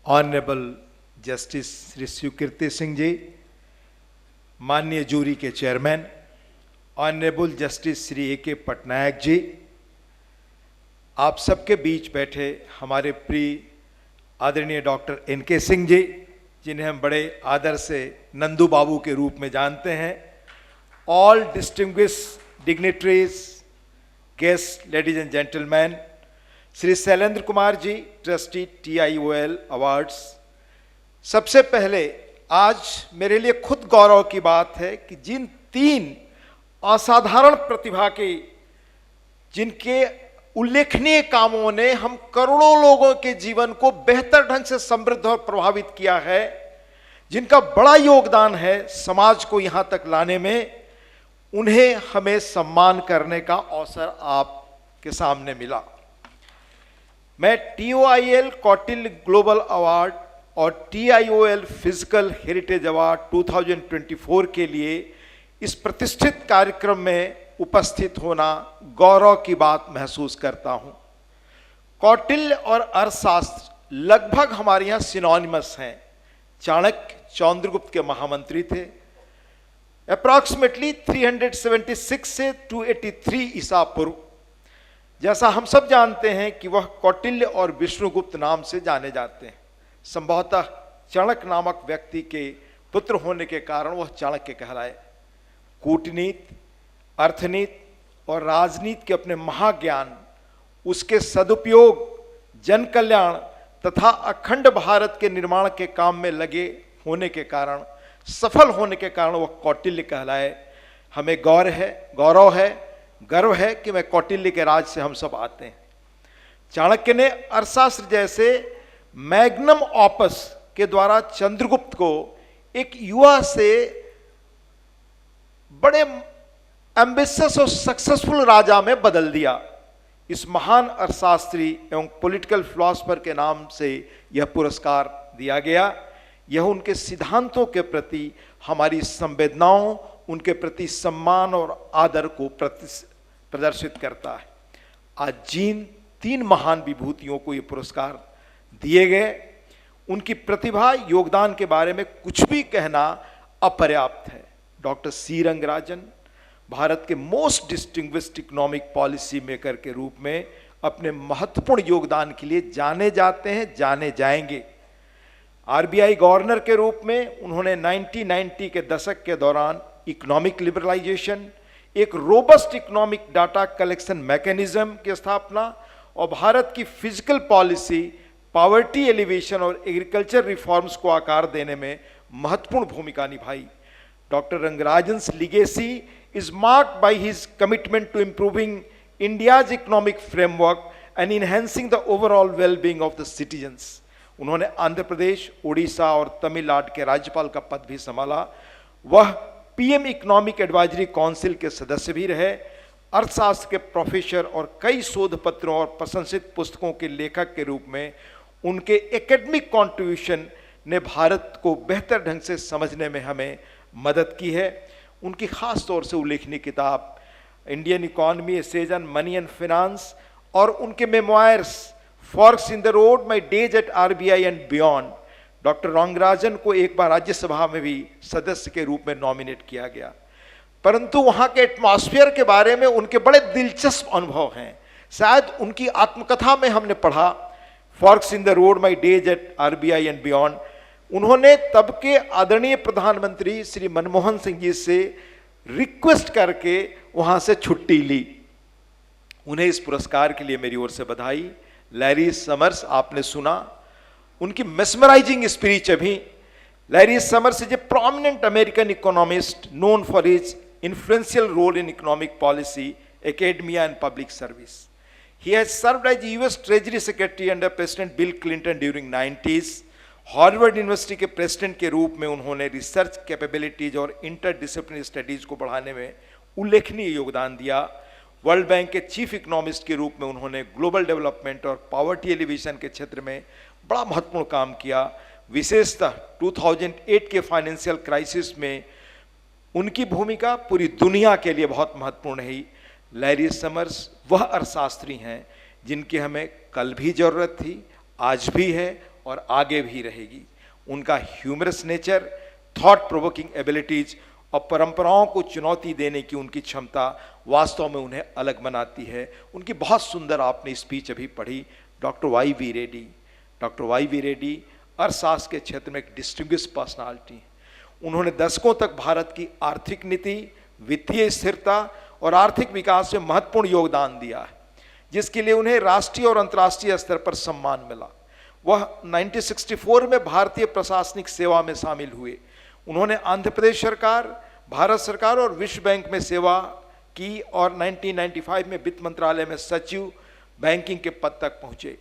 Honourable justice Shri स्वीकृति सिंह जी, माननीय jury के chairman honourable justice Shri A K. Patnaik ji, आप सबके बीच बैठे हमारे प्रिय आदरणीय डॉक्टर N.K. सिंह जी, जिन्हें हम बड़े आदर से नंदू बाबू के रूप में जानते हैं, all distinguished dignitaries, guest, ladies and gentleman, Shri Shailendra Kumar ji, trustee TIOL awards. सबसे पहले आज मेरे लिए खुद गौरव की बात है कि जिन 3 असाधारण प्रतिभा के, जिनके उल्लेखनीय कामों ने हम करोड़ों लोगों के जीवन को बेहतर ढंग से समृद्ध और प्रभावित किया है, जिनका बड़ा योगदान है समाज को यहां तक लाने में, उन्हें हमें सम्मान करने का अवसर आपके सामने मिला। मैं TOIL कौटिल्य ग्लोबल अवार्ड और TIOL फिजिकल हेरिटेज अवार्ड 2024 के लिए इस प्रतिष्ठित कार्यक्रम में उपस्थित होना गौरव की बात महसूस करता हूं। कौटिल्य और अर्थशास्त्र लगभग हमारे यहां सिनोनिमस हैं। चाणक्य चंद्रगुप्त के महामंत्री थे। अप्रॉक्सीमेटली 376 से 283 ईसा पूर्व, जैसा हम सब जानते हैं कि वह कौटिल्य और विष्णुगुप्त नाम से जाने जाते हैं। संभवतः चाणक्य नामक व्यक्ति के पुत्र होने के कारण वह चाणक्य कहलाए। कूटनीति, अर्थनीति और राजनीति के अपने महाज्ञान, उसके सदुपयोग, जन कल्याण तथा अखंड भारत के निर्माण के काम में लगे होने के कारण, सफल होने के कारण वह कौटिल्य कहलाए। हमें गौरव है, गर्व है कि मैं कौटिल्य के राज से हम सब आते हैं। चाणक्य ने अर्थशास्त्र जैसे मैग्नम ऑपस के द्वारा चंद्रगुप्त को एक युवा से बड़े एम्बिशियस और सक्सेसफुल राजा में बदल दिया। इस महान अर्थशास्त्री एवं पॉलिटिकल फिलॉसफर के नाम से यह पुरस्कार दिया गया। यह उनके सिद्धांतों के प्रति हमारी संवेदनाओं, उनके प्रति सम्मान और आदर को प्रदर्शित करता है। आज जिन 3 महान विभूतियों को यह पुरस्कार दिए गए, उनकी प्रतिभा, योगदान के बारे में कुछ भी कहना अपर्याप्त है। Doctor C. रंगराजन भारत के most distinguished economic policy maker के रूप में अपने महत्वपूर्ण योगदान के लिए जाने जाते हैं, जाने जाएंगे। RBI गवर्नर के रूप में उन्होंने 1990 के दशक के दौरान इकोनॉमिक लिबरलाइजेशन, एक robust economic data collection mechanism की स्थापना और भारत की फिजिकल पॉलिसी, पॉवर्टी एलिवेशन और एग्रीकल्चर रिफॉर्म्स को आकार देने में महत्वपूर्ण भूमिका निभाई। Doctor Rangarajan's legacy is marked by his commitment to improving India's economic framework and enhancing the overall well-being of the citizens. उन्होंने आंध्र प्रदेश, उड़ीसा और तमिलनाडु के राज्यपाल का पद भी संभाला। वह PM इकोनॉमिक एडवाइजरी काउंसिल के सदस्य भी रहे। अर्थशास्त्र के प्रोफेसर और कई शोध पत्रों और प्रशंसित पुस्तकों के लेखक के रूप में उनके एकेडमिक कॉन्ट्रीब्यूशन ने भारत को बेहतर ढंग से समझने में हमें मदद की है। उनकी खास तौर से उल्लेखनीय किताब Indian economy, essays on money and finance और उनके memoirs forks in the road, my days at RBI and beyond. Doctor Rangarajan को एक बार राज्यसभा में भी सदस्य के रूप में नॉमिनेट किया गया, परंतु वहां के एटमॉस्फेयर के बारे में उनके बड़े दिलचस्प अनुभव हैं। शायद उनकी आत्मकथा में हमने पढ़ा, forex in the road, my days at RBI and beyond. उन्होंने तब के आदरणीय प्रधानमंत्री श्री मनमोहन सिंह जी से रिक्वेस्ट करके वहां से छुट्टी ली। उन्हें इस पुरस्कार के लिए मेरी ओर से बधाई। लैरी समर्स आपने सुना, उनकी मेस्मराइजिंग स्पीच अभी। Larry Summers is a prominent American economist known for his influential role in economic policy, academia and public service. He has served as US Treasury Secretary under President Bill Clinton during 90s। Harvard university के president के रूप में उन्होंने research capabilities और interdisciplinary studies को बढ़ाने में उल्लेखनीय योगदान दिया। वर्ल्ड बैंक के चीफ इकोनॉमिस्ट के रूप में उन्होंने ग्लोबल डेवलपमेंट और पॉवर्टी एलिवेशन के क्षेत्र में बड़ा महत्वपूर्ण काम किया। विशेषतः 2008 के फाइनेंशियल क्राइसिस में उनकी भूमिका पूरी दुनिया के लिए बहुत महत्वपूर्ण है। लैरी समर्स वह अर्थशास्त्री हैं जिनकी हमें कल भी जरूरत थी, आज भी है और आगे भी रहेगी। उनका humorous nature, thought provoking abilities और परंपराओं को चुनौती देने की उनकी क्षमता वास्तव में उन्हें अलग बनाती है। उनकी बहुत सुंदर आपने स्पीच अभी पढ़ी, doctor Y V Reddy. Doctor Y V Reddy अर्थशास्त्र के क्षेत्र में एक डिस्टिंग्विश्ड पर्सनालिटी है। उन्होंने दशकों तक भारत की आर्थिक नीति, वित्तीय स्थिरता और आर्थिक विकास में महत्वपूर्ण योगदान दिया है, जिसके लिए उन्हें राष्ट्रीय और अंतर्राष्ट्रीय स्तर पर सम्मान मिला। वह 1964 में भारतीय प्रशासनिक सेवा में शामिल हुए। उन्होंने आंध्र प्रदेश सरकार, भारत सरकार और विश्व बैंक में सेवा की और 1995 में वित्त मंत्रालय में सचिव बैंकिंग के पद तक पहुंचे।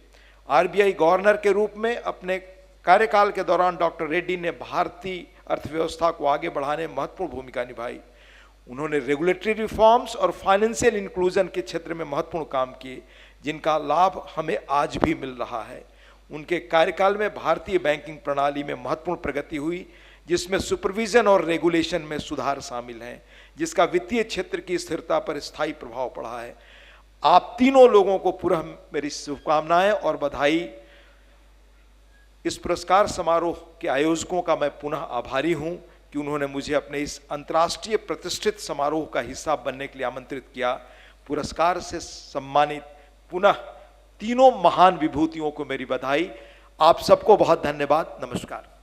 आरबीआई गवर्नर के रूप में अपने कार्यकाल के दौरान डॉक्टर रेड्डी ने भारतीय अर्थव्यवस्था को आगे बढ़ाने में महत्वपूर्ण भूमिका निभाई। उन्होंने रेगुलेटरी रिफॉर्म्स और फाइनेंशियल इंक्लूजन के क्षेत्र में महत्वपूर्ण काम किए, जिनका लाभ हमें आज भी मिल रहा है। उनके कार्यकाल में भारतीय बैंकिंग प्रणाली में महत्वपूर्ण प्रगति हुई, जिसमें सुपरविजन और रेगुलेशन में सुधार शामिल हैं, जिसका वित्तीय क्षेत्र की स्थिरता पर स्थायी प्रभाव पड़ा है। आप तीनों लोगों को पुनः मेरी शुभकामनाएं और बधाई। इस पुरस्कार समारोह के आयोजकों का मैं पुनः आभारी हूं कि उन्होंने मुझे अपने इस अंतर्राष्ट्रीय प्रतिष्ठित समारोह का हिस्सा बनने के लिए आमंत्रित किया। पुरस्कार से सम्मानित पुनः तीनों महान विभूतियों को मेरी बधाई। आप सबको बहुत धन्यवाद। नमस्कार।